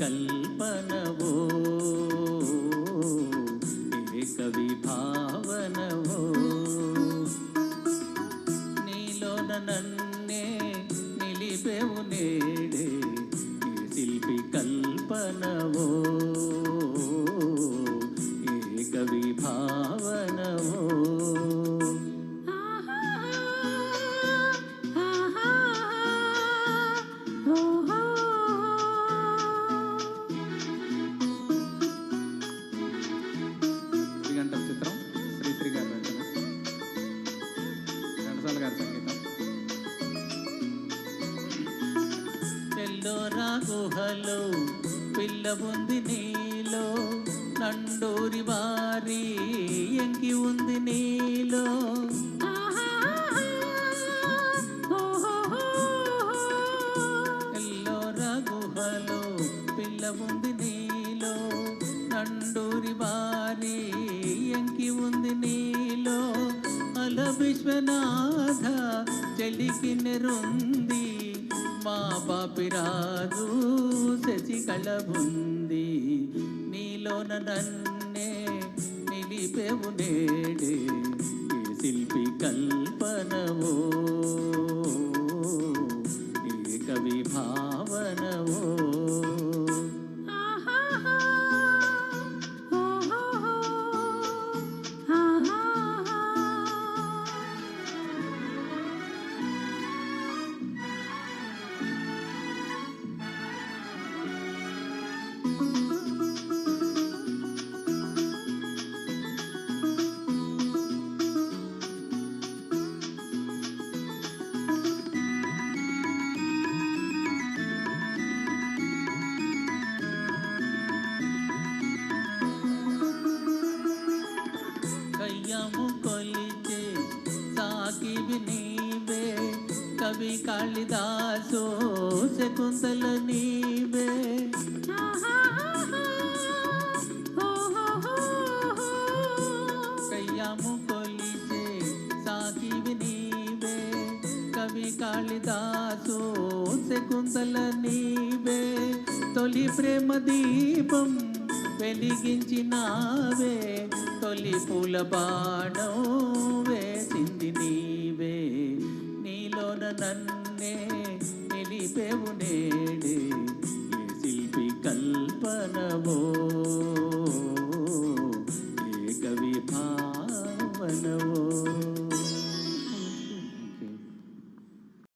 కల్పనవో ఏ కవి భావనవో నీలోన నన్నే నిలిపెవు నేడే ఏ శిల్పి కల్పనవో ఏ కవి భావనవో చిత్రం శ్రీశ్రీ గారి రచన, ఘంటసాల గారి సంగీతం. ఎల్లోరా గుహలో పిల్ల ఉంది నీలో, నండూరి వారి ఎంకి ఉంది నీలో. ఎల్లోరా గుహలో పిల్ల ఉంది నీలో, నండూరి వారి ఎంకి ఉంది నీలో. అల విశ్వనాథ చెలికి నెరుంది, మా బాపిరాజు శశికళ ఉంది. నీలోన నన్నే నిలిపెవు నేడే ఏ శిల్పి కల్పనవో ఏ కవి భావనవో. కయ్యము కొలిచే సాకివి నీవే, కవి కాళిదాసు శకుంతల నీవే. కయ్యము కొలిచే సాకివి నీవే, కవి కాళిదాసు శకుంతల నీవే. తొలి ప్రేమ దీపం వెలిగించినావే, తొలి పూల బాణం వేసింది నీవే. నీలోన నన్నే నిలిపెవు నేడే ఏ శిల్పి కల్పనవో